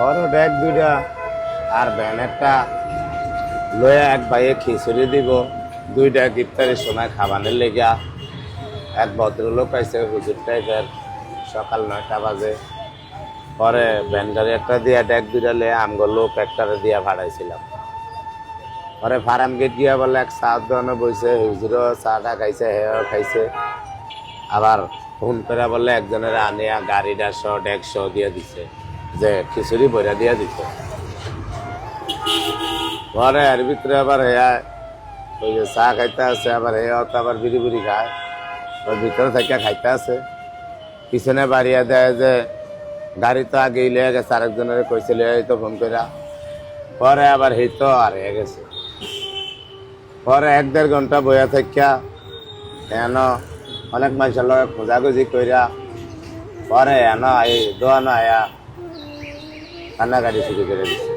বড় ডেক দুইটা আর ভ্যান একটা লয়ে এক ভাইয়ে খিচুড়ি দিব, দুইটা ইফতারের সময় খাবানের লেগা। এক ভদ্রলোক আইসে হুজুর টাইপের, সকাল 9টা বাজে। পরে ভ্যান গাড়ি একটা দিয়া ডেক দুইটা লে আমগো লোক একটা দিয়া ভাড়াইছিলাম। পরে ফার্ম গেট গিয়া বলে এক চা দোকানে বইছে, হুজুরও চাটা খাইছে, হেও খাইছে। আবার ফোন করে বলে একজনের আনিয়া গাড়িটা 100-150 দিয়ে দিছে, যে খিচুড়ি বইরা দিয়া দিছে। পরে এর ভিতরে আবার হেয়া ওই যে চা খাইতে আছে, আবার হেয়া তো আবার বিড়ি বিড়ি খায়, ওর ভিতরে থেকে খাইতে আছে। পিছনে বাড়িয়া দেয় যে গাড়ি তো আগেই লিয়ে গেছে, আরেকজনের কইছে লিয়ে তো ফোন কইরা। পরে আবার হেই তো আর হয়ে গেছে। পরে 1-1.5 ঘন্টা বইয়া থাকিয়া এন অনেক মানুষের লগে খোঁজাখুঁজি কইরা পরে এন এই দোয়ানো আয়া কান্নাকাটি শুরু করে দিচ্ছে।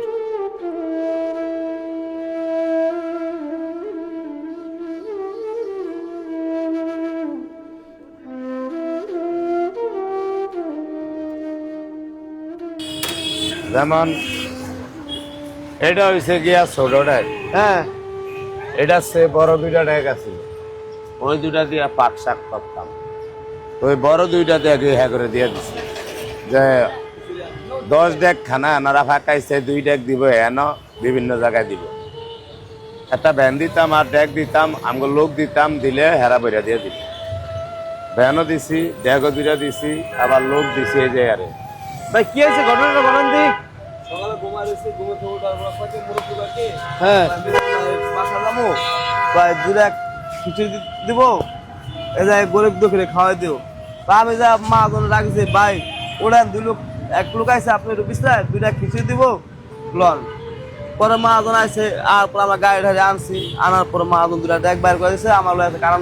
যেমন এটা হয়েছে গিয়া ছোট ডেক, হ্যাঁ, এটা সে বড় দুইটা ডেক আছে, ওই দুইটা দিয়ে পাক শাক করতাম, ওই বড় দুইটা দিয়ে হ্যাঁ করে দিয়ে দিচ্ছে যে 10 ডেক খানা এনারা ফাঁকাইছে, 2 ডেক দিব এন বিভিন্ন জায়গায় দিব। একটা ভ্যান দিতাম আর ডেক দিতাম, আমগো লোক দিতাম, দিলে হেরা বইরা দিয়ে দিত। ভ্যানও দিছি, ডেকও দুইটা দিছি, আবার লোক দিছি। এই যে আরে ভাই কি হয়েছে ঘটনাটা বলেন দি। সকালে ঘুমা রয়েছে, ঘুমে থেকে উঠার পর কয়েক মুরব্বী বাকি হ্যাঁ বাসা যাবো, ভাই দুটা খিচুড়ি দিব, এ যায় গরিব দুঃখীরে খাওয়াই দিও। তা আমি যা মা জন রাখছি ভাই, ওড়ান 2 লোক, 1 লোক আইসে আপনি একটু বিছলায় 2টা খিচুড়ি দিব লন। পরে মা জন আইসে, আর পরে আমরা গাড়ি ঢাড়ি আনছি, আনার পরে মা জন 2টা ডেক বাইর করে দিয়েছে। আমার লোক আছে কারণ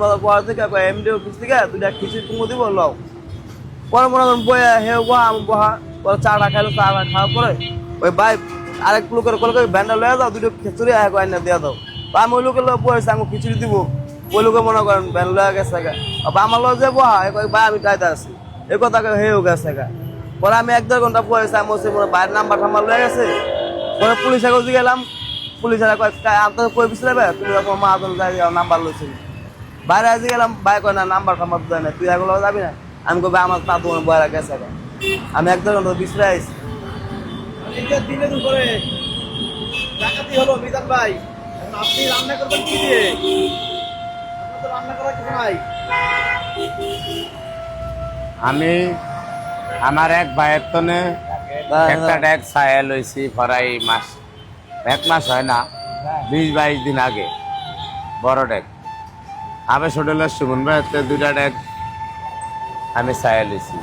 বাজার পর থেকে এমডি অফিস থেকে 2টা খিচুড়ি কুমো দিব লও। পরে মনে করেন বইয়া হেউ বহা, আমি বহা, পরে চাটা খাইলো, চাটা খাওয়ার পরে ওই ভাই আরেক লোকের কল করে ভ্যানটা লয়ে যাও, 2টা খিচুড়ি এক আইনা দিয়ে দাও। বা আমি ওই লোকের লোক বসে আমি খিচুড়ি দিব, ওই লোকে মনে করেন ভ্যান লয়ে গেছে গা। আমার লোক যে বহা ভাই আমি টাইতে আছি, এই কথা হেউ গেছে গা। পরে আমি 1-1.5 ঘন্টা বসে আমি বলছি মনে বাইরের নাম্বার টাম্বার লয়ে গেছে। পরে পুলিশের কাছে গেলাম, পুলিশেরা আমি কই পিছলে তুমি মা যাই নাম্বার লইছিল। বাইরে আজ গেলাম, ভাই কয় না নাম্বার টাম্বার দেয় না, তুই এগুলো যাবি না। আমি কবে আমার তা তোমার বয়রা গেছে, আমি 1-1.5 ঘন্টা বিশ্রে আইছি। দিনে দুপুরে ডাকাতি হলো মিজান ভাই, আপনি রান্না করবেন কি দিয়ে? আপনার তো রান্না করার কিছু নাই। আমি আমার এক ভাইয়ের তনে একটা ডেক ছায়া লইছি প্রায় মাস, 1 মাস হয় না, 20-22 দিন আগে। বড় ডেক আমি ছোটলের সুমন ভাইতে 2টা ডেক আমি ছায়া লইছি।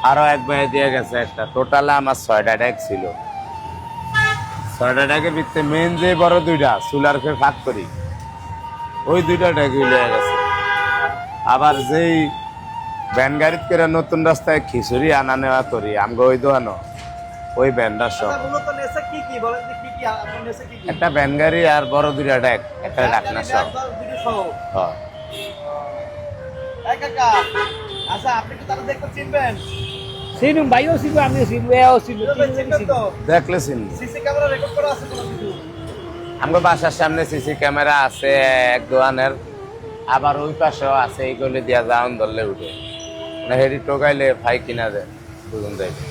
আরো এক ভাই দিয়ে গেছে একটা। টোটালে আমার 6টা ডেক ছিল। 6টা ডেকের ভিতরে মেন যে বড় 2টা চুলার ফের ফাঁক করি, ওই 2টা ডেকই লয়ে গেছে। আবার যেই ভ্যান গাড়িত করে নতুন রাস্তায় খিচুড়ি আনা নেওয়া করি আমগো ওই দোকানো, ওই ভ্যানটা সব মূলত নেছে কি কি বলেন যে কি কি আপনার নেছে কি কি? একটা ভ্যান গাড়ি আর বড় 2টা ডেক, একটা ডাকনা সব। দুটো সহ। হ্যাঁ। এই কাকা, আচ্ছা আপনি কি তারা দেখতে চিনবেন? সিনু ভাইও ছিল, আমিও ছিল, এও ছিল, চিনবেন তো? দেখলে চিনি। সিসি ক্যামেরা রেকর্ড করা আছে কোনো কিছু? আমগো বাসার সামনে সিসি ক্যামেরা আছে এক দোকানের, আবার ওই পাশেও আছে। এইগুলি দিয়া যাওন ধরলে উঠে, মানে হেরি টোকাইলে ফাই কিনা যায়, বুঝুন যাইবে।